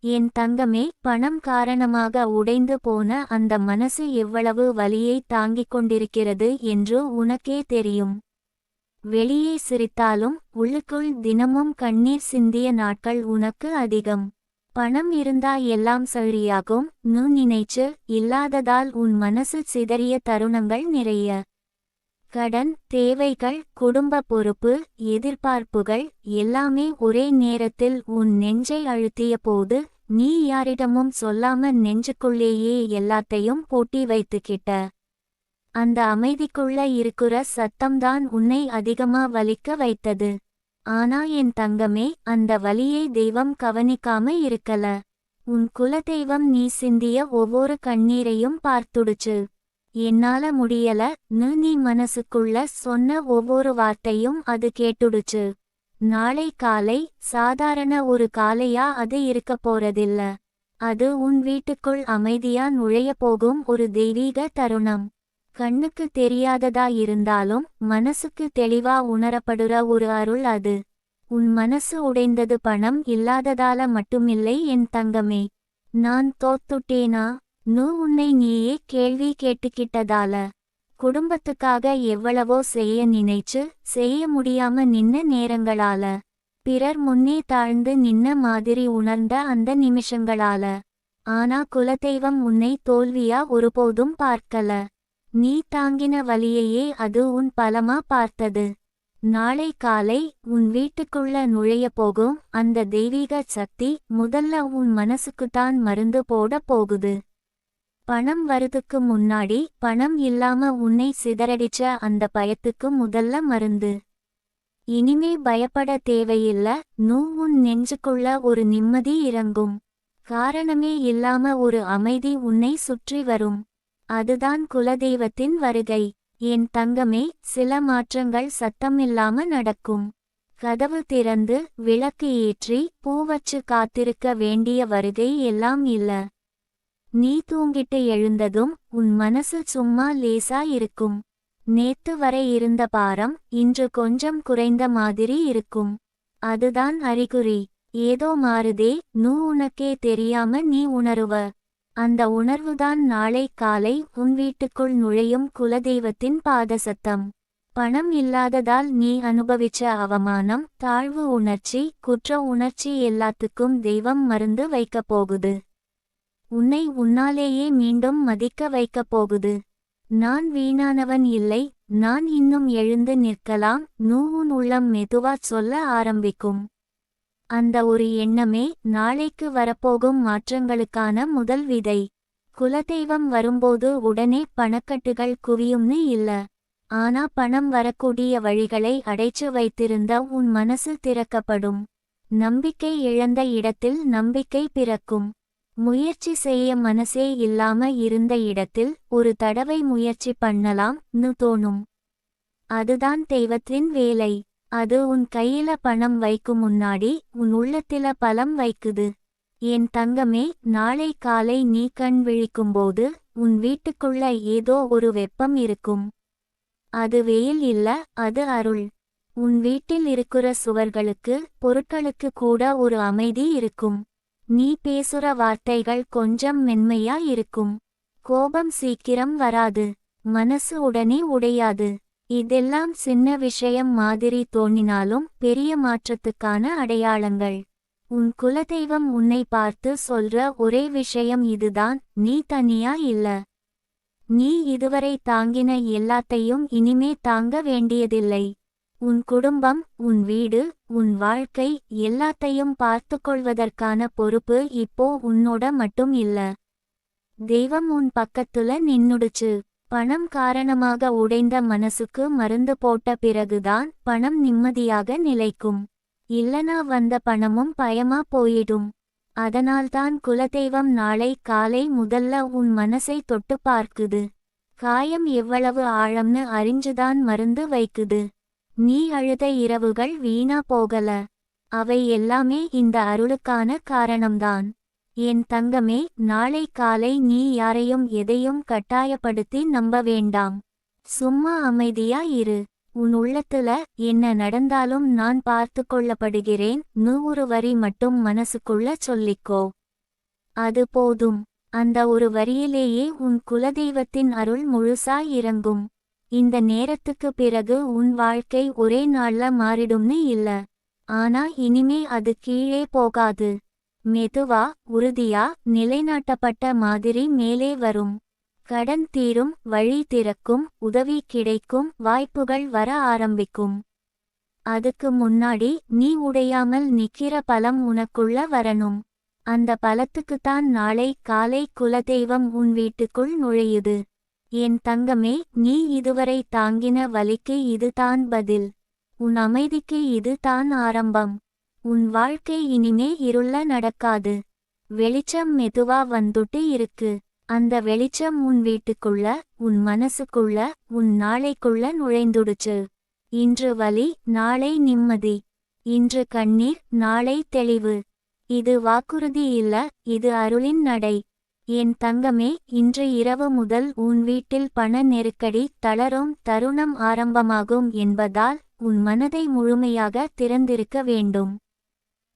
என் தங்கமே, பணம் காரணமாக உடைந்து போன அந்த மனசு எவ்வளவு வலியை தாங்கிக் கொண்டிருக்கிறது என்று உனக்கே தெரியும். வெளியே சிரித்தாலும் உள்ளுக்குள் தினமும் கண்ணீர் சிந்திய நாட்கள் உனக்கு அதிகம். பணம் இருந்தா எல்லாம் சரியாகும் நு நினைச்சு இல்லாததால் உன் மனசு சிதறிய தருணங்கள் நிறைய. கடன், தேவைகள், குடும்ப பொறுப்பு, எதிர்பார்ப்புகள் எல்லாமே ஒரே நேரத்தில் உன் நெஞ்சை அழுத்திய போது நீ யாரிடமும் சொல்லாம நெஞ்சுக்குள்ளேயே எல்லாத்தையும் பூட்டி வைத்துக்கிட்ட. அந்த அமைதிக்குள்ள இருக்கிற சத்தம்தான் உன்னை அதிகமா வலிக்க வைத்தது. ஆனா என் தங்கமே, அந்த வலியை தெய்வம் கவனிக்காம இருக்கல. உன் குலதெய்வம் நீ சிந்திய ஒவ்வொரு கண்ணீரையும் பார்த்துடுச்சு. என்னால முடியல நீ மனசுக்குள்ள சொன்ன ஒவ்வொரு வார்த்தையும் அது கேட்டுடுச்சு. நாளை காலை சாதாரண ஒரு காலையா அது இருக்க போறதில்ல. அது உன் வீட்டுக்குள் அமைதியா நுழைய போகும் ஒரு தெய்வீக தருணம். கண்ணுக்கு தெரியாததா இருந்தாலும் மனசுக்கு தெளிவா உணரப்படுற ஒரு அருள் அது. உன் மனசு உடைந்தது பணம் இல்லாததால மட்டுமில்லை என் தங்கமே. நான் தோத்துட்டேனா உன்னை நீயே கேள்வி கேட்டுக்கிட்டதால. குடும்பத்துக்காக எவ்வளவோ செய்ய நினைச்சு செய்ய முடியாம நின்ன நேரங்களால. பிறர் முன்னே தாழ்ந்து நின்ன மாதிரி உணர்ந்த அந்த நிமிஷங்களால. ஆனா குலதெய்வம் உன்னை தோல்வியா ஒருபோதும் பார்க்கல. நீ தாங்கின வலியையே அது உன் பலமா பார்த்தது. நாளை காலை உன் வீட்டுக்குள்ள நுழைய போகும் அந்த தெய்வீக சக்தி முதல்ல உன் மனசுக்குத்தான் மருந்து போட போகுது. பணம் வருதுக்கு முன்னாடி பணம் இல்லாம உன்னை சிதறடிச்ச அந்த பயத்துக்கு முதல்ல மருந்து. இனிமே பயப்பட தேவையில்ல உன் நெஞ்சுக்குள்ள ஒரு நிம்மதி இறங்கும். காரணமே இல்லாம ஒரு அமைதி உன்னை சுற்றி வரும். அதுதான் குலதெய்வத்தின் வருகை. என் தங்கமே, சில மாற்றங்கள் சத்தமில்லாம நடக்கும். கதவு திறந்து விளக்கு ஏற்றி பூவச்சு காத்திருக்க வேண்டிய வருகை எல்லாம் இல்ல. நீ தூங்கிட்டு எழுந்ததும் உன் மனசு சும்மா லேசா இருக்கும். நேத்து வரை இருந்த பாரம் இன்று கொஞ்சம் குறைந்த மாதிரி இருக்கும். அதுதான் அறிகுறி. ஏதோ மாறுதே உனக்கே தெரியாம நீ உணருவ. அந்த உணர்வுதான் நாளை காலை உன் வீட்டுக்குள் நுழையும் குலதெய்வத்தின் பாதசத்தம். பணம் இல்லாததால் நீ அனுபவிச்ச அவமானம், தாழ்வு உணர்ச்சி, குற்ற உணர்ச்சி எல்லாத்துக்கும் தெய்வம் மருந்து வைக்கப் போகுது. உன்னை உன்னாலேயே மீண்டும் மதிக்க வைக்கப் போகுது. நான் வீணானவன் இல்லை, நான் இன்னும் எழுந்து நிற்கலாம் உன் உள்ளம் மெதுவா சொல்ல ஆரம்பிக்கும். அந்த ஒரு எண்ணமே நாளைக்கு வரப்போகும் மாற்றங்களுக்கான முதல் விதை. குலதெய்வம் வரும்போது உடனே பணக்கட்டுகள் குவியும்னு இல்ல. ஆனா பணம் வரக்கூடிய வழிகளை அடைச்சு வைத்திருந்த உன் மனசு திறக்கப்படும். நம்பிக்கை இழந்த இடத்தில் நம்பிக்கை பிறக்கும். முயற்சி செய்ய மனசே இல்லாம இருந்த இடத்தில் ஒரு தடவை முயற்சி பண்ணலாம் தோணும். அதுதான் தெய்வத்தின் வேலை. அது உன் கையில பணம் வைக்கும் முன்னாடி உன் உள்ளத்தில பலம் வைக்குது. என் தங்கமே, நாளை காலை நீ கண் விழிக்கும்போது உன் வீட்டுக்குள்ள ஏதோ ஒரு வெப்பம் இருக்கும். அது வெயில் இல்ல, அது அருள். உன் வீட்டில் இருக்கிற சுவர்களுக்கு, பொருட்களுக்கு கூட ஒரு அமைதி இருக்கும். நீ பேசுற வார்த்தைகள் கொஞ்சம் மென்மையா இருக்கும். கோபம் சீக்கிரம் வராது. மனசு உடனே உடையாது. இதெல்லாம் சின்ன விஷயம் மாதிரி தோணினாலும் பெரிய மாற்றத்துக்கான அடையாளங்கள். உன் குலதெய்வம் உன்னை பார்த்து சொல்ற ஒரே விஷயம் இதுதான், நீ தனியா இல்ல. நீ இதுவரை தாங்கின எல்லாத்தையும் இனிமே தாங்க வேண்டியதில்லை. உன் குடும்பம், உன் வீடு, உன் வாழ்க்கை எல்லாத்தையும் பார்த்துக்கொள்வதற்கான பொறுப்பு இப்போ உன்னோட மட்டும் இல்ல. தெய்வம் உன் பக்கத்துல நின்னுடுச்சு. பணம் காரணமாக உடைந்த மனசுக்கு மருந்து போட்ட பிறகுதான் பணம் நிம்மதியாக நிலைக்கும். இல்லனா வந்த பணமும் பயமா போயிடும். அதனால்தான் குலதெய்வம் நாளை காலை முதல்ல உன் மனசை தொட்டு பார்க்குது. காயம் எவ்வளவு ஆழம்னு அறிஞ்சுதான் மருந்து வைக்குது. நீ அழுத இரவுகள் வீணா போகல. அவை எல்லாமே இந்த அருளுக்கான காரணம்தான். என் தங்கமே, நாளை காலை நீ யாரையும் எதையும் கட்டாயப்படுத்தி நம்ப வேண்டாம். சும்மா அமைதியா இரு. உன் உள்ளத்துல என்ன நடந்தாலும் நான் பார்த்து கொள்ளப்படுகிறேன் ஒரு வரி மட்டும் மனசுக்குள்ள சொல்லிக்கோ. அது போதும். அந்த ஒரு வரியிலேயே உன் குலதெய்வத்தின் அருள் முழுசாய் இறங்கும். இந்த நேரத்துக்கு பிறகு உன் வாழ்க்கை ஒரே நாள்ல மாறிடும்னு இல்ல. ஆனா இனிமே அது கீழே போகாது. மெதுவா, உறுதியா, நிலைநாட்டப்பட்ட மாதிரி மேலே வரும். கடன் தீரும், வழி திறக்கும், உதவி கிடைக்கும், வாய்ப்புகள் வர ஆரம்பிக்கும். அதுக்கு முன்னாடி நீ உடையாமல் நிக்கிற பலம் உனக்குள்ள வரணும். அந்த பலத்துக்குத்தான் நாளை காலை குலதெய்வம் உன் வீட்டுக்குள் நுழையுது. என் தங்கமே, நீ இதுவரை தாங்கின வலிக்கு இதுதான் பதில். உன் அமைதிக்கு இது தான் ஆரம்பம். உன் வாழ்க்கை இனிமே இருள நடக்காது. வெளிச்சம் மெதுவா வந்துட்டு இருக்கு. அந்த வெளிச்சம் உன் வீட்டுக்குள்ள, உன் மனசுக்குள்ள, உன் நாளைக்குள்ள நுழைந்துடுச்சு. இன்று வலி, நாளை நிம்மதி. இன்று கண்ணீர், நாளை தெளிவு. இது வாக்குறுதி இல்ல, இது அருளின் நடை. என் தங்கமே, இன்று இரவு முதல் உன் வீட்டில் பண நெருக்கடி தளரும் தருணம் ஆரம்பமாகும் என்பதால் உன் மனதை முழுமையாக திறந்திருக்க வேண்டும்.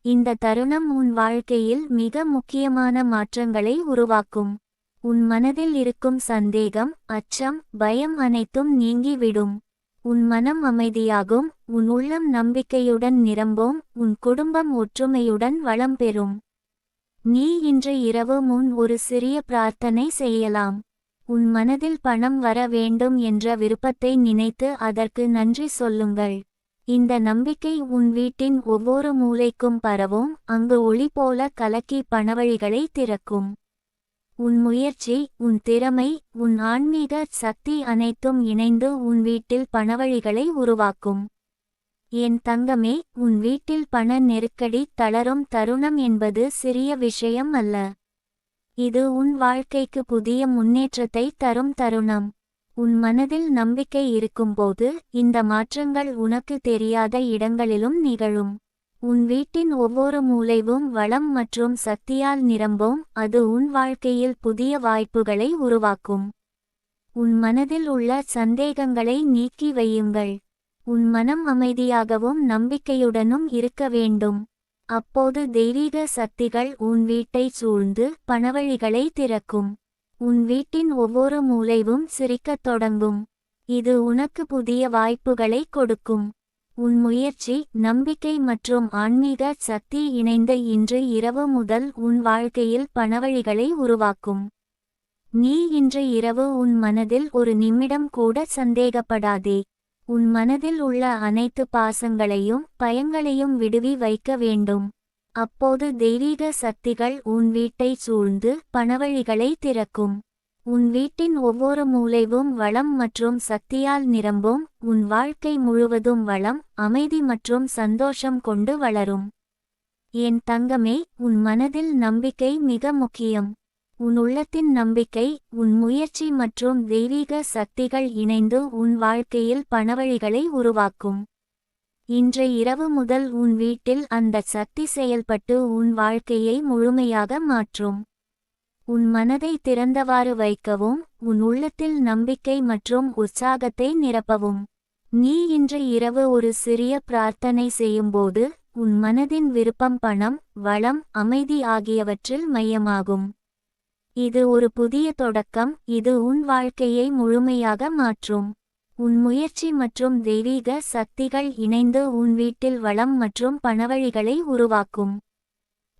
இந்த தருணம் உன் வாழ்க்கையில் மிக முக்கியமான மாற்றங்களை உருவாக்கும். உன் மனதில் இருக்கும் சந்தேகம், அச்சம், பயம் அனைத்தும் நீங்கிவிடும். உன் மனம் அமைதியாகும், உன் உள்ளம் நம்பிக்கையுடன் நிரம்பும், உன் குடும்பம் ஒற்றுமையுடன் வளம் பெறும். நீ இன்று இரவு முன் ஒரு சிறிய பிரார்த்தனை செய்யலாம். உன் மனதில் பணம் வர வேண்டும் என்ற விருப்பத்தை நினைத்து அதற்கு நன்றி சொல்லுங்கள். இந்த நம்பிக்கை உன் வீட்டின் ஒவ்வொரு மூலைக்கும் பரவும், அங்கு ஒளி போல கலக்கி பணவழிகளை திறக்கும். உன் முயற்சி, உன் திறமை, உன் ஆன்மீக சக்தி அனைத்தும் இணைந்து உன் வீட்டில் பணவழிகளை உருவாக்கும். என் தங்கமே, உன் வீட்டில் பண நெருக்கடி தளரும் தருணம் என்பது சிறிய விஷயம் அல்ல. இது உன் வாழ்க்கைக்கு புதிய முன்னேற்றத்தை தரும் தருணம். உன் மனதில் நம்பிக்கை இருக்கும்போது இந்த மாற்றங்கள் உனக்கு தெரியாத இடங்களிலும் நிகழும். உன் வீட்டின் ஒவ்வொரு மூலைவும் வளம் மற்றும் சக்தியால் நிரம்பும், அது உன் வாழ்க்கையில் புதிய வாய்ப்புகளை உருவாக்கும். உன் மனதில் உள்ள சந்தேகங்களை நீக்கி வையுங்கள். உன் மனம் அமைதியாகவும் நம்பிக்கையுடனும் இருக்க வேண்டும். அப்போது தெய்வீக சக்திகள் உன் வீட்டை சூழ்ந்து பணவழிகளை திறக்கும். உன் வீட்டின் ஒவ்வொரு மூலைவும் சிரிக்கத் தொடங்கும். இது உனக்கு புதிய வாய்ப்புகளை கொடுக்கும். உன் முயற்சி, நம்பிக்கை மற்றும் ஆன்மீக சக்தி இணைந்த இன்று இரவு முதல் உன் வாழ்க்கையில் பணவழிகளை உருவாக்கும். நீ இன்று இரவு உன் மனதில் ஒரு நிமிடம் கூட சந்தேகப்படாதே. உன் மனதில் உள்ள அனைத்து பாசங்களையும் பயங்களையும் விடுவி வைக்க வேண்டும். அப்போது தெய்வீக சக்திகள் உன் வீட்டை சூழ்ந்து பணவழிகளை திறக்கும். உன் வீட்டின் ஒவ்வொரு மூலைவும் வளம் மற்றும் சக்தியால் நிரம்பும், உன் வாழ்க்கை முழுவதும் வளம், அமைதி மற்றும் சந்தோஷம் கொண்டு வளரும். என் தங்கமே, உன் மனதில் நம்பிக்கை மிக முக்கியம். உன் உள்ளத்தின் நம்பிக்கை, உன் முயற்சி மற்றும் தெய்வீக சக்திகள் இணைந்து உன் வாழ்க்கையில் பணவழிகளை உருவாக்கும். இன்று இரவு முதல் உன் வீட்டில் அந்த சக்தி செயல்பட்டு உன் வாழ்க்கையை முழுமையாக மாற்றும். உன் மனதை திறந்தவாறு வைக்கவும், உன் உள்ளத்தில் நம்பிக்கை மற்றும் உற்சாகத்தை நிரப்பவும். நீ இன்று இரவு ஒரு சிறிய பிரார்த்தனை செய்யும்போது உன் மனதின் விருப்பம் பணம், வளம், அமைதி ஆகியவற்றில் மையமாகும். இது ஒரு புதிய தொடக்கம். இது உன் வாழ்க்கையை முழுமையாக மாற்றும். உன் முயற்சி மற்றும் தெய்வீக சக்திகள் இணைந்து உன் வீட்டில் வளம் மற்றும் பணவழிகளை உருவாக்கும்.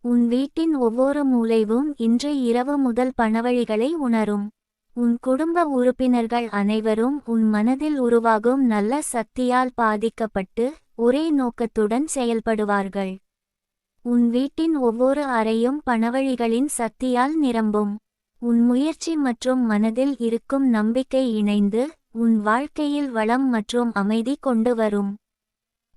உன் வீட்டின் ஒவ்வொரு மூலைவும் இன்று இரவு முதல் பணவழிகளை உணரும். உன் குடும்ப உறுப்பினர்கள் அனைவரும் உன் மனதில் உருவாகும் நல்ல சக்தியால் பாதிக்கப்பட்டு ஒரே நோக்கத்துடன் செயல்படுவார்கள். உன் வீட்டின் ஒவ்வொரு அறையும் பணவழிகளின் சக்தியால் நிரம்பும். உன் முயற்சி மற்றும் மனதில் இருக்கும் நம்பிக்கை இணைந்து உன் வாழ்க்கையில் வளம் மற்றும் அமைதி கொண்டு வரும்.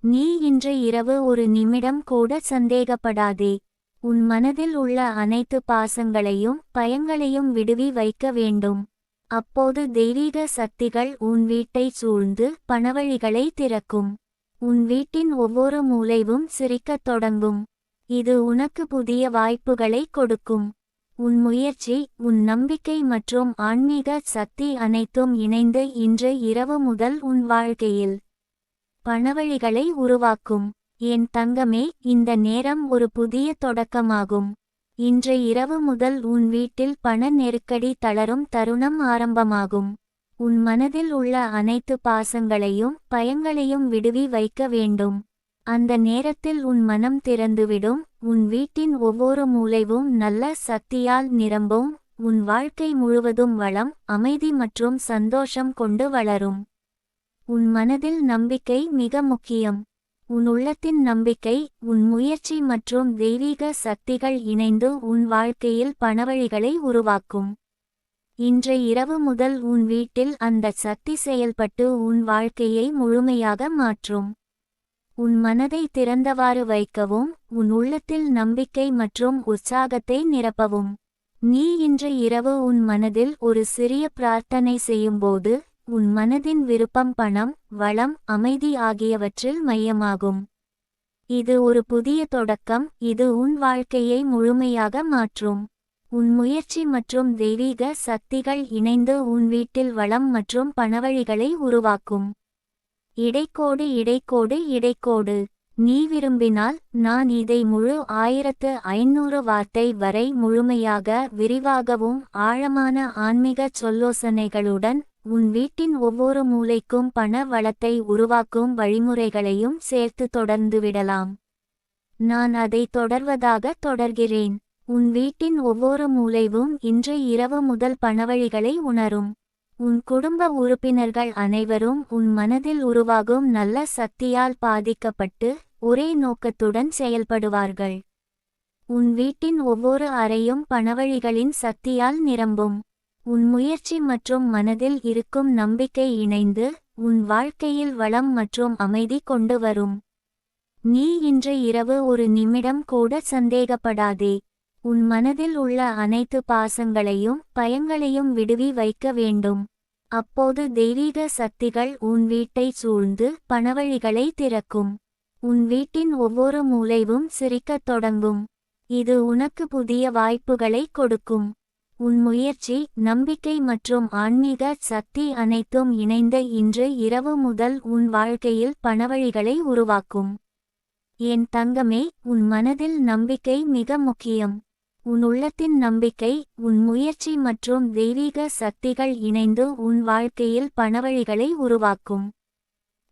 நீ இன்று இரவு ஒரு நிமிடம் கூட சந்தேகப்படாதே. உன் மனதில் உள்ள அனைத்து பாசங்களையும் பயங்களையும் விடுவி வைக்க வேண்டும். அப்போது தெய்வீக சக்திகள் உன் வீட்டை சூழ்ந்து பணவழிகளை திறக்கும். உன் வீட்டின் ஒவ்வொரு மூலைவும் சிரிக்கத் தொடங்கும். இது உனக்கு புதிய வாய்ப்புகளை கொடுக்கும். உன் முயற்சி, உன் நம்பிக்கை மற்றும் ஆன்மீக சக்தி அனைத்தும் இணைந்து இன்று இரவு முதல் உன் வாழ்க்கையில் பணவழிகளை உருவாக்கும். என் தங்கமே, இந்த நேரம் ஒரு புதிய தொடக்கமாகும். இன்று இரவு முதல் உன் வீட்டில் பண நெருக்கடி தளரும் தருணம் ஆரம்பமாகும். உன் மனதில் உள்ள அனைத்து பாசங்களையும் பயங்களையும் விடுவி வைக்க வேண்டும். அந்த நேரத்தில் உன் மனம் திறந்துவிடும். உன் வீட்டின் ஒவ்வொரு மூலைவும் நல்ல சக்தியால் நிரம்பும். உன் வாழ்க்கை முழுவதும் வளம், அமைதி மற்றும் சந்தோஷம் கொண்டு வளரும். உன் மனதில் நம்பிக்கை மிக முக்கியம். உன் உள்ளத்தின் நம்பிக்கை, உன் முயற்சி மற்றும் தெய்வீக சக்திகள் இணைந்து உன் வாழ்க்கையில் பணவழிகளை உருவாக்கும். இன்று இரவு முதல் உன் வீட்டில் அந்த சக்தி செயல்பட்டு உன் வாழ்க்கையை முழுமையாக மாற்றும். உன் மனதை திறந்தவாறு வைக்கவும், உன் உள்ளத்தில் நம்பிக்கை மற்றும் உற்சாகத்தை நிரப்பவும். நீ இன்று இரவு உன் மனதில் ஒரு சிறிய பிரார்த்தனை செய்யும்போது, உன் மனதின் விருப்பம் பணம், வளம், அமைதி ஆகியவற்றில் மையமாகும். இது ஒரு புதிய தொடக்கம். இது உன் வாழ்க்கையை முழுமையாக மாற்றும். உன் முயற்சி மற்றும் தெய்வீக சக்திகள் இணைந்து உன் வீட்டில் வளம் மற்றும் பணவழிகளை உருவாக்கும். இடைக்கோடு இடைக்கோடு இடைக்கோடு. நீ விரும்பினால் நான் இதை முழு 1500 வார்த்தை வரை முழுமையாக விரிவாகவும் ஆழமான ஆன்மீக சொல்யோசனைகளுடன் உன் வீட்டின் ஒவ்வொரு மூலைக்கும் பண வளத்தை உருவாக்கும் வழிமுறைகளையும் சேர்த்து தொடர்ந்து விடலாம். நான் அதை தொடர்வதாக தொடர்கிறேன். உன் வீட்டின் ஒவ்வொரு மூலைவும் இன்று இரவு முதல் பணவழிகளை உணரும். உன் குடும்ப உறுப்பினர்கள் அனைவரும் உன் மனதில் உருவாகும் நல்ல சக்தியால் பாதிக்கப்பட்டு ஒரே நோக்கத்துடன் செயல்படுவார்கள். உன் வீட்டின் ஒவ்வொரு அறையும் பணவழிகளின் சக்தியால் நிரம்பும். உன் முயற்சி மற்றும் மனதில் இருக்கும் நம்பிக்கை இணைந்து உன் வாழ்க்கையில் வளம் மற்றும் அமைதி கொண்டு வரும். நீ இன்று இரவு ஒரு நிமிடம் கூட சந்தேகப்படாதே. உன் மனதில் உள்ள அனைத்து பாசங்களையும் பயங்களையும் விடுவி வைக்க வேண்டும். அப்போது தெய்வீக சக்திகள் உன் வீட்டை சூழ்ந்து பணவழிகளை திறக்கும். உன் வீட்டின் ஒவ்வொரு மூலைவும் சிரிக்கத் தொடங்கும். இது உனக்கு புதிய வாய்ப்புகளை கொடுக்கும். உன் முயற்சி, நம்பிக்கை மற்றும் ஆன்மீக சக்தி அனைத்தும் இணைந்து இன்று இரவு முதல் உன் வாழ்க்கையில் பணவழிகளை உருவாக்கும். என் தங்கமே, உன் மனதில் நம்பிக்கை மிக முக்கியம். உன் உள்ளத்தின் நம்பிக்கை, உன் முயற்சி மற்றும் தெய்வீக சக்திகள் இணைந்து உன் வாழ்க்கையில் பணவழிகளை உருவாக்கும்.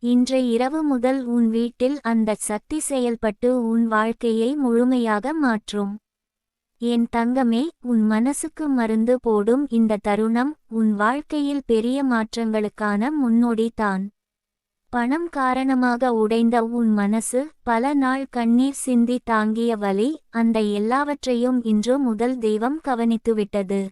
இன்று இரவு முதல் உன் வீட்டில் அந்த சக்தி செயல்பட்டு உன் வாழ்க்கையை முழுமையாக மாற்றும். என் தங்கமே, உன் மனசுக்கு மருந்து போடும் இந்த தருணம் உன் வாழ்க்கையில் பெரிய மாற்றங்களுக்கான முன்னோடி தான். பணம் காரணமாக உடைந்த உன் மனசு, பல நாள் கண்ணீர் சிந்தி தாங்கிய வலி, அந்த எல்லாவற்றையும் இன்று முதல் தெய்வம் கவனித்துவிட்டது.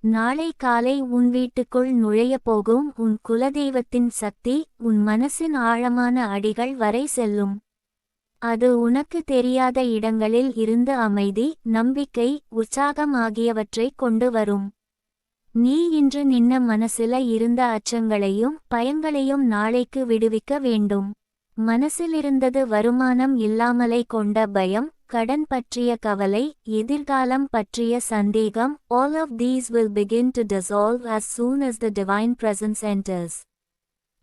நாளை காலை உன் வீட்டுக்குள் நுழையப் போகும் உன் குலதெய்வத்தின் சக்தி உன் மனசின் ஆழமான அடிகள் வரை செல்லும். அது உனக்கு தெரியாத இடங்களில் இருந்து அமைதி, நம்பிக்கை, உற்சாகம் ஆகியவற்றை கொண்டு வரும். நீ இன்று நின்ன மனசில இருந்த அச்சங்களையும் பயங்களையும் நாளைக்கு விடுவிக்க வேண்டும். மனசிலிருந்தது வருமானம் இல்லாமலை கொண்ட பயம், கடன் பற்றிய கவலை, எதிர்காலம் பற்றிய சந்தேகம், all of these will begin to dissolve as soon as the divine presence enters.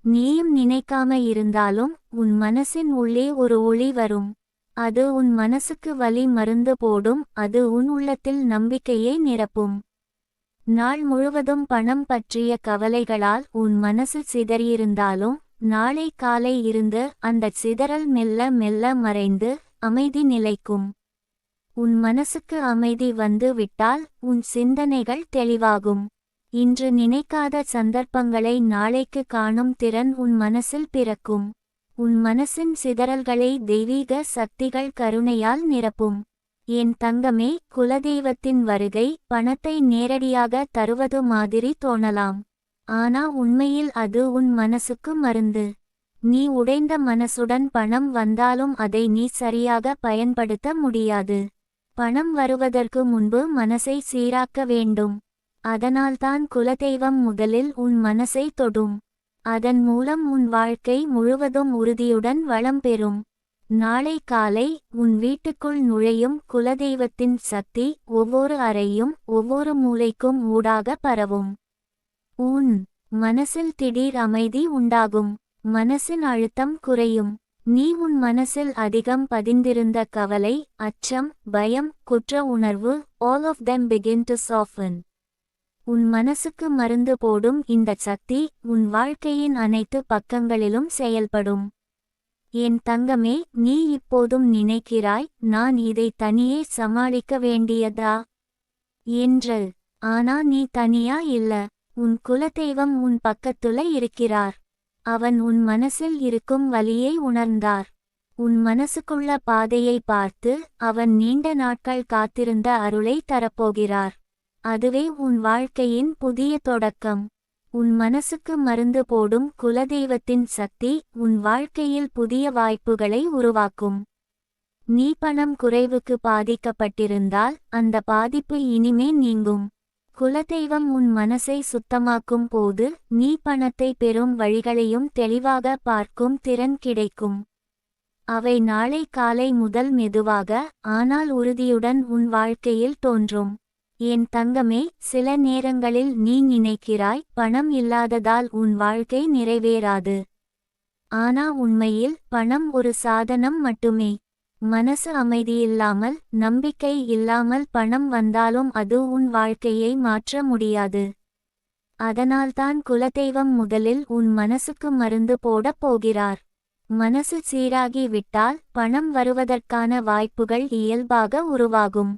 நீயும் நினைக்காம இருந்தாலும் உன் மனசின் உள்ளே ஒரு ஒளி வரும். அது உன் மனசுக்கு வலி மருந்து போடும். அது உன் உள்ளத்தில் நம்பிக்கையை நிரப்பும். நாள் முழுவதும் பணம் பற்றிய கவலைகளால் உன் மனசு சிதறியிருந்தாலும் நாளை காலை இருந்து அந்த சிதறல் மெல்ல மெல்ல மறைந்து அமைதி நிலைக்கும். உன் மனசுக்கு அமைதி வந்து விட்டால் உன் சிந்தனைகள் தெளிவாகும். இன்று நினைக்காத சந்தர்ப்பங்களை நாளைக்கு காணும் திறன் உன் மனசில் பிறக்கும். உன் மனசின் சிதறல்களை தெய்வீக சக்திகள் கருணையால் நிரப்பும். என் தங்கமே, குலதெய்வத்தின் வருகை பணத்தை நேரடியாக தருவது மாதிரி தோணலாம். ஆனா உண்மையில் அது உன் மனசுக்கு மருந்து. நீ உடைந்த மனசுடன் பணம் வந்தாலும் அதை நீ சரியாக பயன்படுத்த முடியாது. பணம் வருவதற்கு முன்பு மனசை சீராக்க வேண்டும். அதனால்தான் குலதெய்வம் முதலில் உன் மனசை தொடும். அதன் மூலம் உன் வாழ்க்கை முழுவதும் உறுதியுடன் வளம் பெறும். நாளை காலை உன் வீட்டுக்குள் நுழையும் குலதெய்வத்தின் சக்தி ஒவ்வொரு அறையும் ஒவ்வொரு மூலைக்கும் ஊடாக பரவும். உன் மனசில் திடீர் அமைதி உண்டாகும். மனசின் அழுத்தம் குறையும். நீ உன் மனசில் அதிகம் பதிந்திருந்த கவலை, அச்சம், பயம், குற்ற உணர்வு, all of them begin to soften. உன் மனசுக்கு மருந்து போடும் இந்த சக்தி உன் வாழ்க்கையின் அனைத்து பக்கங்களிலும் செயல்படும். என் தங்கமே, நீ இப்போதும் நினைக்கிறாய், நான் இதை தனியே சமாளிக்க வேண்டியதா என்று. ஆனா நீ தனியா இல்ல. உன் குலதெய்வம் உன் பக்கத்துல இருக்கிறார். அவன் உன் மனசில் இருக்கும் வலியை உணர்ந்தார். உன் மனசுக்குள்ள பாதையை பார்த்து அவன் நீண்ட நாட்கள் காத்திருந்த அருளை தரப்போகிறார். அதுவே உன் வாழ்க்கையின் புதிய தொடக்கம். உன் மனசுக்கு மருந்து போடும் குலதெய்வத்தின் சக்தி உன் வாழ்க்கையில் புதிய வாய்ப்புகளை உருவாக்கும். நீ பணம் குறைவுக்கு பாதிக்கப்பட்டிருந்தால் அந்த பாதிப்பு இனிமே நீங்கும். குலதெய்வம் உன் மனசை சுத்தமாக்கும் போது நீ பணத்தை பெறும் வழிகளையும் தெளிவாக பார்க்கும் திறன் கிடைக்கும். அவை நாளை காலை முதல் மெதுவாக ஆனால் உறுதியுடன் உன் வாழ்க்கையில் தோன்றும். என் தங்கமே, சில நேரங்களில் நீ நினைக்கிறாய், பணம் இல்லாததால் உன் வாழ்க்கை நிறைவேறாது. ஆனா உண்மையில் பணம் ஒரு சாதனம் மட்டுமே. மனசு அமைதியில்லாமல், நம்பிக்கை இல்லாமல் பணம் வந்தாலும் அது உன் வாழ்க்கையை மாற்ற முடியாது. அதனால்தான் குலதெய்வம் முதலில் உன் மனசுக்கு மருந்து போடப் போகிறார். மனசு சீராகி விட்டால் பணம் வருவதற்கான வாய்ப்புகள் இயல்பாக உருவாகும்.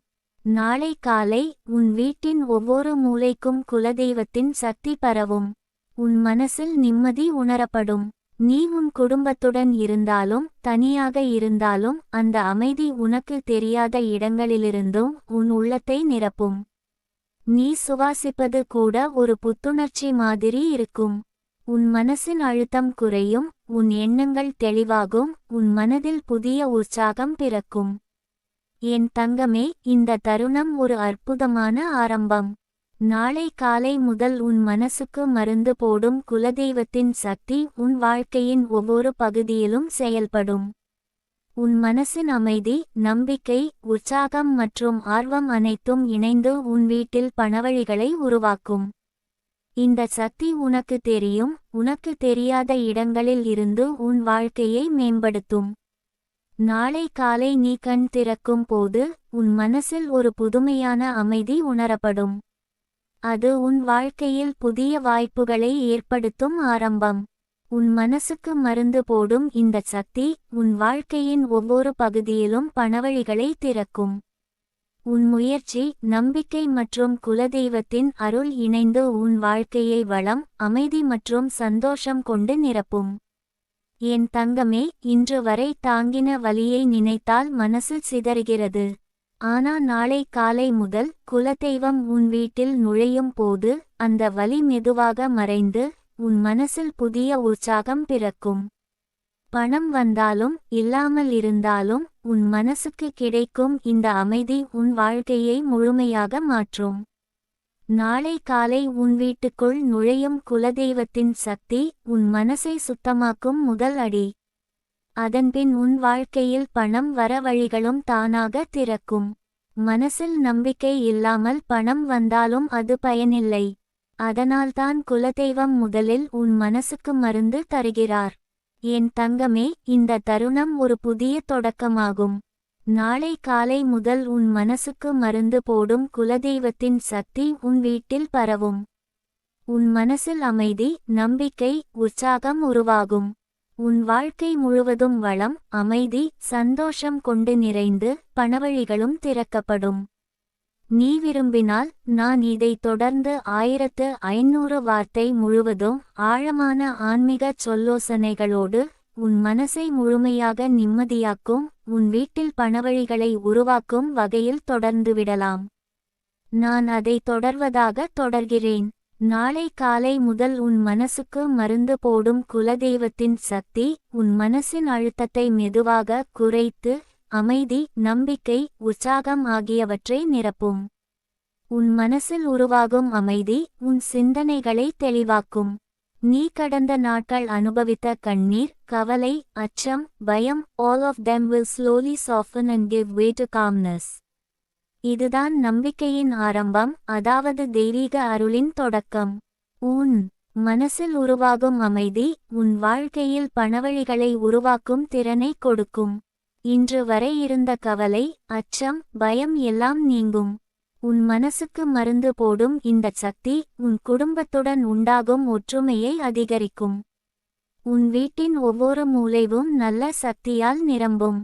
நாளை காலை உன் வீட்டின் ஒவ்வொரு மூலைக்கும் குலதெய்வத்தின் சக்தி பரவும். உன் மனசில் நிம்மதி உணரப்படும். நீ உன் குடும்பத்துடன் இருந்தாலும் தனியாக இருந்தாலும் அந்த அமைதி உனக்கு தெரியாத இடங்களிலிருந்தும் உன் உள்ளத்தை நிரப்பும். நீ சுவாசிப்பது கூட ஒரு புத்துணர்ச்சி மாதிரி இருக்கும். உன் மனசின் அழுத்தம் குறையும், உன் எண்ணங்கள் தெளிவாகும், உன் மனதில் புதிய உற்சாகம் பிறக்கும். என் தங்கமே, இந்த தருணம் ஒரு அற்புதமான ஆரம்பம். நாளை காலை முதல் உன் மனசுக்கு மருந்து போடும் குலதெய்வத்தின் சக்தி உன் வாழ்க்கையின் ஒவ்வொரு பகுதியிலும் செயல்படும். உன் மனசின் அமைதி, நம்பிக்கை, உற்சாகம் மற்றும் ஆர்வம் அனைத்தும் இணைந்து உன் வீட்டில் பணவழிகளை உருவாக்கும். இந்த சக்தி உனக்கு தெரியும், உனக்கு தெரியாத இடங்களில் இருந்து உன் வாழ்க்கையை மேம்படுத்தும். நாளை காலை நீ கண் திறக்கும் போது உன் மனசில் ஒரு புதுமையான அமைதி உணரப்படும். அது உன் வாழ்க்கையில் புதிய வாய்ப்புகளை ஏற்படுத்தும் ஆரம்பம். உன் மனசுக்கு மருந்து போடும் இந்த சக்தி உன் வாழ்க்கையின் ஒவ்வொரு பகுதியிலும் பணவழிகளை திறக்கும். உன் முயற்சி, நம்பிக்கை மற்றும் குலதெய்வத்தின் அருள் இணைந்து உன் வாழ்க்கையை வளம், அமைதி மற்றும் சந்தோஷம் கொண்டு நிரப்பும். என் தங்கமே, இன்று வரை தாங்கின வலியை நினைத்தால் மனசு சிதறுகிறது. ஆனா நாளை காலை முதல் குலதெய்வம் உன் வீட்டில் நுழையும் போது அந்த வலி மெதுவாக மறைந்து உன் மனசில் புதிய உற்சாகம் பிறக்கும். பணம் வந்தாலும் இல்லாமல் இருந்தாலும் உன் மனசுக்கு கிடைக்கும் இந்த அமைதி உன் வாழ்க்கையை முழுமையாக மாற்றும். நாளை காலை உன் வீட்டுக்குள் நுழையும் குலதெய்வத்தின் சக்தி உன் மனசை சுத்தமாக்கும் முதல் அடி. அதன்பின் உன் வாழ்க்கையில் பணம் வர வழிகளும் தானாக திறக்கும். மனசில் நம்பிக்கை இல்லாமல் பணம் வந்தாலும் அது பயனில்லை. அதனால்தான் குலதெய்வம் முதலில் உன் மனசுக்கு மருந்து தருகிறார். என் தங்கமே, இந்த தருணம் ஒரு புதிய தொடக்கமாகும். நாளை காலை முதல் உன் மனசுக்கு மருந்து போடும் குலதெய்வத்தின் சக்தி உன் வீட்டில் பரவும். உன் மனசில் அமைதி, நம்பிக்கை, உற்சாகம் உருவாகும். உன் வாழ்க்கை முழுவதும் வளம், அமைதி, சந்தோஷம் கொண்டு நிறைந்து பணவழிகளும் திறக்கப்படும். நீ விரும்பினால் நான் இதை தொடர்ந்து 1500 வார்த்தை முழுவதும் ஆழமான ஆன்மீக சொல்லோசனைகளோடு உன் மனசை முழுமையாக நிம்மதியாக்கும், உன் வீட்டில் பணவழிகளை உருவாக்கும் வகையில் தொடர்ந்துவிடலாம். நான் அதை தொடர்வதாக தொடர்கிறேன். நாளை காலை முதல் உன் மனசுக்கு மருந்து போடும் குலதெய்வத்தின் சக்தி உன் மனசின் அழுத்தத்தை மெதுவாக குறைத்து அமைதி, நம்பிக்கை, உற்சாகம் ஆகியவற்றை நிரப்பும். உன் மனசில் உருவாகும் அமைதி உன் சிந்தனைகளை தெளிவாக்கும். நீ கடந்த நாட்கள் அனுபவித்த கண்ணீர், கவலை, அச்சம், பயம், all of them will slowly soften and give way to calmness. இதுதான் நம்பிக்கையின் ஆரம்பம், அதாவது தெய்வீக அருளின் தொடக்கம். உன் மனசில் உருவாகும் அமைதி உன் வாழ்க்கையில் பணவழிகளை உருவாக்கும் திறனை கொடுக்கும். இன்று வரை இருந்த கவலை, அச்சம், பயம் எல்லாம் நீங்கும். உன் மனசுக்கு மருந்து போடும் இந்த சக்தி உன் குடும்பத்துடன் உண்டாகும் ஒற்றுமையை அதிகரிக்கும். உன் வீட்டின் ஒவ்வொரு மூலைவும் நல்ல சக்தியால் நிரம்பும்.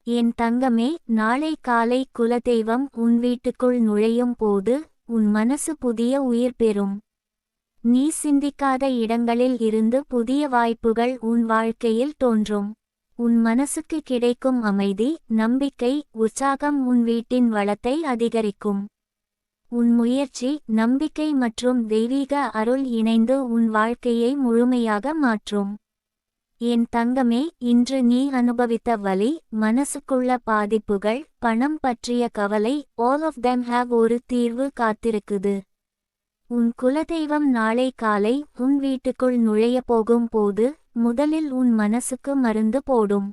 என் தங்கமே, நாளை காலை குலதெய்வம் உன் வீட்டுக்குள் நுழையும் போது உன் மனசு புதிய உயிர் பெறும். நீ சிந்திக்காத இடங்களில் இருந்து புதிய வாய்ப்புகள் உன் வாழ்க்கையில் தோன்றும். உன் மனசுக்கு கிடைக்கும் அமைதி, நம்பிக்கை, உற்சாகம் உன் வீட்டின் வளத்தை அதிகரிக்கும். உன் முயற்சி, நம்பிக்கை மற்றும் தெய்வீக அருள் இணைந்து உன் வாழ்க்கையை முழுமையாக மாற்றும். என் தங்கமே, இன்று நீ அனுபவித்த வலி, மனசுக்குள்ள பாதிப்புகள், பணம் பற்றிய கவலை, all of them have ஒரு தீர்வு காத்திருக்குது. உன் குலதெய்வம் நாளை காலை உன் வீட்டுக்குள் நுழைய போகும் போது முதலில் உன் மனசுக்கு மருந்து போடும்.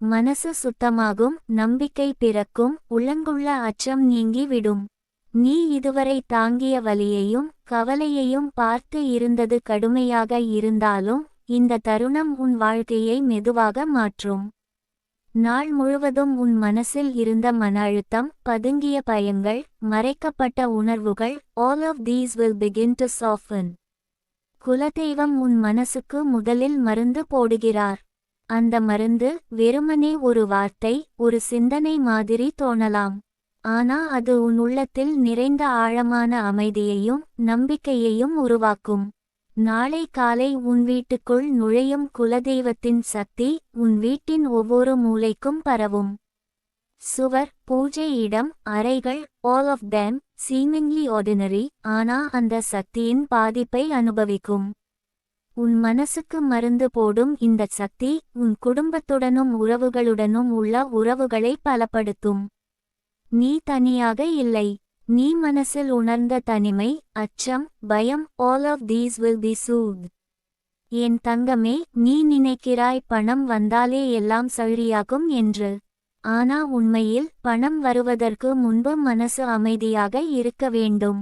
மனசு சுத்தமாகும், நம்பிக்கை பிறக்கும், உள்ளங்குள்ள அச்சம் நீங்கி விடும். நீ இதுவரை தாங்கிய வலியையும் கவலையையும் பார்த்து இருந்தது கடுமையாக இருந்தாலும் இந்த தருணம் உன் வாழ்க்கையை மெதுவாக மாற்றும். நாள் முழுவதும் உன் மனசில் இருந்த மன அழுத்தம், பதுங்கிய பயங்கள், மறைக்கப்பட்ட உணர்வுகள், all of these will begin to soften. குலதெய்வம் உன் மனசுக்கு முதலில் மருந்து போடுகிறார். அந்த மருந்து வெறுமனே ஒரு வார்த்தை, ஒரு சிந்தனை மாதிரி தோணலாம். ஆனா அது உன் உள்ளத்தில் நிறைந்த ஆழமான அமைதியையும் நம்பிக்கையையும் உருவாக்கும். நாளை காலை உன் வீட்டுக்குள் நுழையும் குலதெய்வத்தின் சக்தி உன் வீட்டின் ஒவ்வொரு மூலைக்கும் பரவும். சுவர், பூஜை இடம், அறைகள், all of them seemingly ordinary, ஆனா அந்த சக்தியின் பாதிப்பை அனுபவிக்கும். உன் மனசுக்கு மருந்து போடும் இந்த சக்தி உன் குடும்பத்துடனும் உறவுகளுடனும் உள்ள உறவுகளை பலப்படுத்தும். நீ தனியாக இல்லை. நீ மனசில் உணர்ந்த தனிமை, அச்சம், பயம், all of these will be soothed. என் தங்கமே, நீ நினைக்கிறாய் பணம் வந்தாலே எல்லாம் சரியாகும் என்று. ஆனா உண்மையில் பணம் வருவதற்கு முன்பு மனசு அமைதியாக இருக்க வேண்டும்.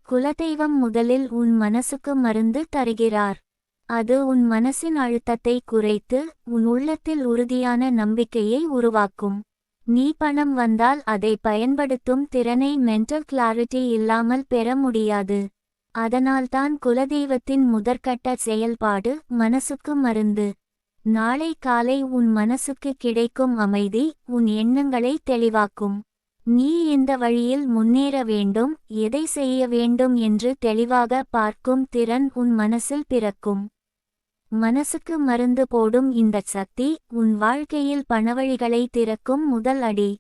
குலதெய்வம் முதலில் உன் மனசுக்கு மருந்து தருகிறார். அது உன் மனசின் அழுத்தத்தை குறைத்து உன் உள்ளத்தில் உறுதியான நம்பிக்கையை உருவாக்கும். நீ பணம் வந்தால் அதை பயன்படுத்தும் திறனை மென்டல் கிளாரிட்டி இல்லாமல் பெற முடியாது. அதனால்தான் குலதெய்வத்தின் முதற்கட்ட செயல்பாடு மனசுக்கு மருந்து. நாளை காலை உன் மனசுக்கு கிடைக்கும் அமைதி உன் எண்ணங்களை தெளிவாக்கும். நீ எந்த வழியில் முன்னேற வேண்டும், எதை செய்ய வேண்டும் என்று தெளிவாக பார்க்கும் திறன் உன் மனசில் பிறக்கும். மனசுக்கு மருந்து போடும் இந்த சக்தி உன் வாழ்க்கையில் பணவழிகளை திறக்கும் முதல் அடி.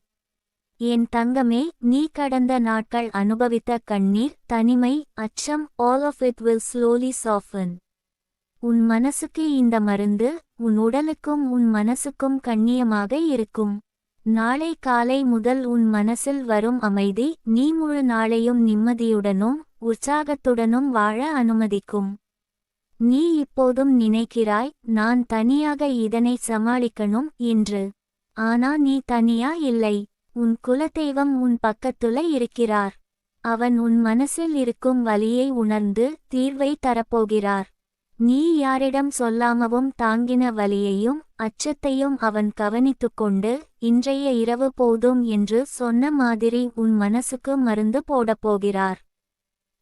என் தங்கமே, நீ கடந்த நாட்கள் அனுபவித்த கண்ணீர், தனிமை, அச்சம், all of it will slowly soften. உன் மனசுக்கு இந்த மருந்து உன் உடலுக்கும் உன் மனசுக்கும் கண்ணியமாக இருக்கும். நாளை காலை முதல் உன் மனசில் வரும் அமைதி நீ முழு நாளையும் நிம்மதியுடனும் உற்சாகத்துடனும் வாழ அனுமதிக்கும். நீ இப்போதும் நினைக்கிறாய், நான் தனியாக இதனை சமாளிக்கணும் என்று. ஆனா நீ தனியா இல்லை. உன் குலதெய்வம் உன் பக்கத்துல இருக்கிறார். அவன் உன் மனசில் இருக்கும் வலியை உணர்ந்து தீர்வை தரப்போகிறார். நீ யாரிடம் சொல்லாமவும் தாங்கின வலியையும் அச்சத்தையும் அவன் கவனித்துக்கொண்டு இன்றைய இரவு போதும் என்று சொன்ன மாதிரி உன் மனசுக்கு மருந்து போடப்போகிறார்.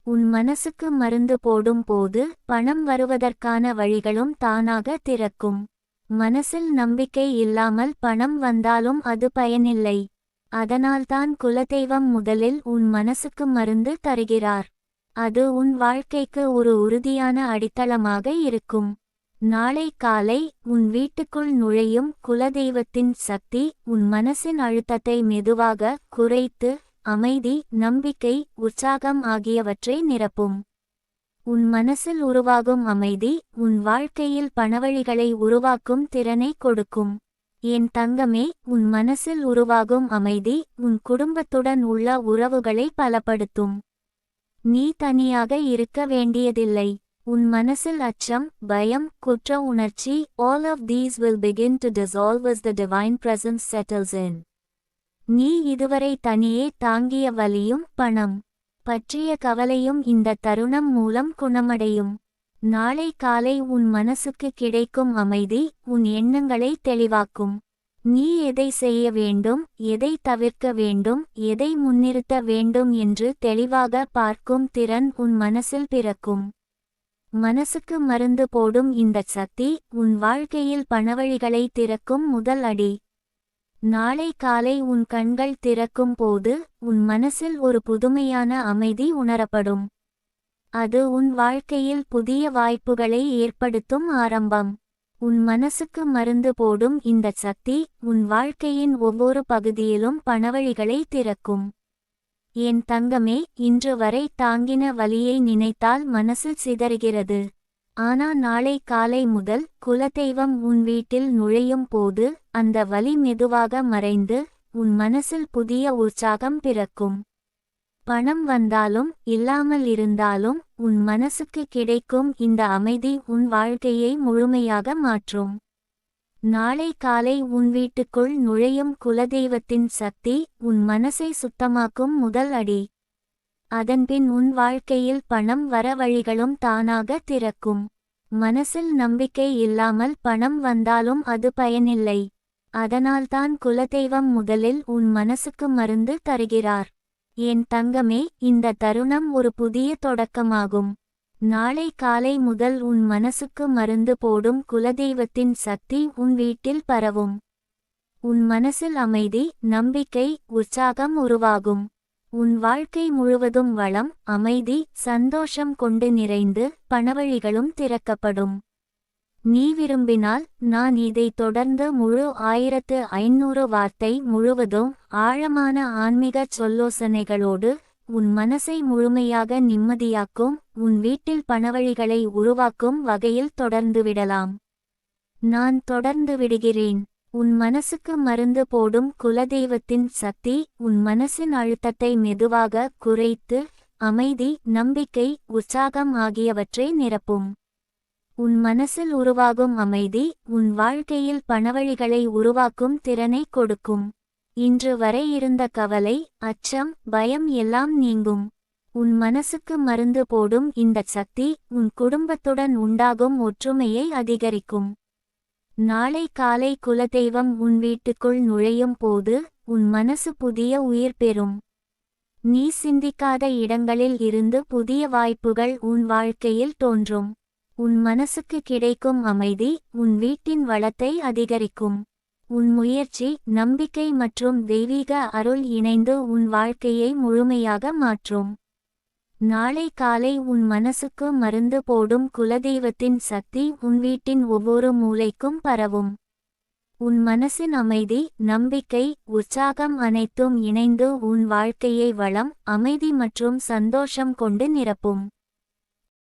உன் மனசுக்கு மருந்து போடும் போது பணம் வருவதற்கான வழிகளும் தானாக திறக்கும். மனசில் நம்பிக்கை இல்லாமல் பணம் வந்தாலும் அது பயனில்லை. அதனால்தான் குலதெய்வம் முதலில் உன் மனசுக்கு மருந்து தருகிறார். அது உன் வாழ்க்கைக்கு ஒரு உறுதியான அடித்தளமாக இருக்கும். நாளை காலை உன் வீட்டுக்குள் நுழையும் குலதெய்வத்தின் சக்தி உன் மனசின் அழுத்தத்தை மெதுவாக குறைத்து அமைதி, நம்பிக்கை, உற்சாகம் ஆகியவற்றை நிரப்பும். உன் மனசில் உருவாகும் அமைதி உன் வாழ்க்கையில் பணவழிகளை உருவாக்கும் திறனை கொடுக்கும். என் தங்கமே, உன் மனசில் உருவாகும் அமைதி உன் குடும்பத்துடன் உள்ள உறவுகளை பலப்படுத்தும். நீ தனியாக இருக்க வேண்டியதில்லை. உன் மனசில் அச்சம், பயம், குற்ற உணர்ச்சி, all of these will begin to dissolve as the divine presence settles in. நீ இதுவரை தனியே தாங்கிய வலியும் பணம் பற்றிய கவலையும் இந்த தருணம் மூலம் குணமடையும். நாளை காலை உன் மனசுக்கு கிடைக்கும் அமைதி உன் எண்ணங்களை தெளிவாக்கும். நீ எதை செய்ய வேண்டும், எதை தவிர்க்க வேண்டும், எதை முன்னிறுத்த வேண்டும் என்று தெளிவாக பார்க்கும் திறன் உன் மனசில் பிறக்கும். மனசுக்கு மருந்து போடும் இந்த சக்தி உன் வாழ்க்கையில் பணவழிகளை திறக்கும் முதல் அடி. நாளை காலை உன் கண்கள் திறக்கும் போது உன் மனசில் ஒரு புதுமையான அமைதி உணரப்படும். அது உன் வாழ்க்கையில் புதிய வாய்ப்புகளை ஏற்படுத்தும் ஆரம்பம். உன் மனசுக்கு மருந்து போடும் இந்த சக்தி உன் வாழ்க்கையின் ஒவ்வொரு பகுதியிலும் பணவழிகளை திறக்கும். என் தங்கமே, இன்று வரை தாங்கின வலியை நினைத்தால் மனசு சிதறுகிறது. ஆனா நாளை காலை முதல் குலதெய்வம் உன் வீட்டில் நுழையும் போது அந்த வலி மெதுவாக மறைந்து உன் மனசில் புதிய உற்சாகம் பிறக்கும். பணம் வந்தாலும் இல்லாமல் இருந்தாலும் உன் மனசுக்கு கிடைக்கும் இந்த அமைதி உன் வாழ்க்கையை முழுமையாக மாற்றும். நாளை காலை உன் வீட்டுக்குள் நுழையும் குலதெய்வத்தின் சக்தி உன் மனசை சுத்தமாக்கும் முதல் அடி. அதன்பின் உன் வாழ்க்கையில் பணம் வர வழிகளும் தானாக திறக்கும். மனசில் நம்பிக்கை இல்லாமல் பணம் வந்தாலும் அது பயனில்லை. அதனால்தான் குலதெய்வம் முதலில் உன் மனசுக்கு மருந்து தருகிறார். என் தங்கமே, இந்த தருணம் ஒரு புதிய தொடக்கமாகும். நாளை காலை முதல் உன் மனசுக்கு மருந்து போடும் குலதெய்வத்தின் சக்தி உன் வீட்டில் பரவும். உன் மனசில் அமைதி, நம்பிக்கை, உற்சாகம் உருவாகும். உன் வாழ்க்கை முழுவதும் வளம், அமைதி, சந்தோஷம் கொண்டு நிறைந்து பணவழிகளும் திறக்கப்படும். நீ விரும்பினால் நான் இதை தொடர்ந்து முழு 1500 வார்த்தை முழுவதும் ஆழமான ஆன்மீக சொல்லோசனைகளோடு உன் மனசை முழுமையாக நிம்மதியாக்கும் உன் வீட்டில் பணவழிகளை உருவாக்கும் வகையில் தொடர்ந்துவிடலாம். நான் தொடர்ந்து விடுகிறேன். உன் மனசுக்கு மருந்து போடும் குலதெய்வத்தின் சக்தி உன் மனசின் அழுத்தத்தை மெதுவாக குறைத்து அமைதி, நம்பிக்கை, உற்சாகம் ஆகியவற்றை நிரப்பும். உன் மனசில் உருவாகும் அமைதி உன் வாழ்க்கையில் பணவழிகளை உருவாக்கும் திறனை கொடுக்கும். இன்று வரை இருந்த கவலை, அச்சம், பயம் எல்லாம் நீங்கும். உன் மனசுக்கு மருந்து போடும் இந்த சக்தி உன் குடும்பத்துடன் உண்டாகும் ஒற்றுமையை அதிகரிக்கும். நாளை காலை குலதெய்வம் உன் வீட்டுக்குள் நுழையும் போது உன் மனசு புதிய உயிர் பெறும். நீ சிந்திக்காத இடங்களில் இருந்து புதிய வாய்ப்புகள் உன் வாழ்க்கையில் தோன்றும். உன் மனசுக்கு கிடைக்கும் அமைதி உன் வீட்டின் வளத்தை அதிகரிக்கும். உன் முயற்சி, நம்பிக்கை மற்றும் தெய்வீக அருள் இணைந்து உன் வாழ்க்கையை முழுமையாக மாற்றும். நாளை காலை உன் மனசுக்கு மருந்து போடும் குலதெய்வத்தின் சக்தி உன் வீட்டின் ஒவ்வொரு மூலைக்கும் பரவும். உன் மனசின் அமைதி, நம்பிக்கை, உற்சாகம் அனைத்தும் இணைந்து உன் வாழ்க்கையை வளம், அமைதி மற்றும் சந்தோஷம் கொண்டு நிரப்பும்.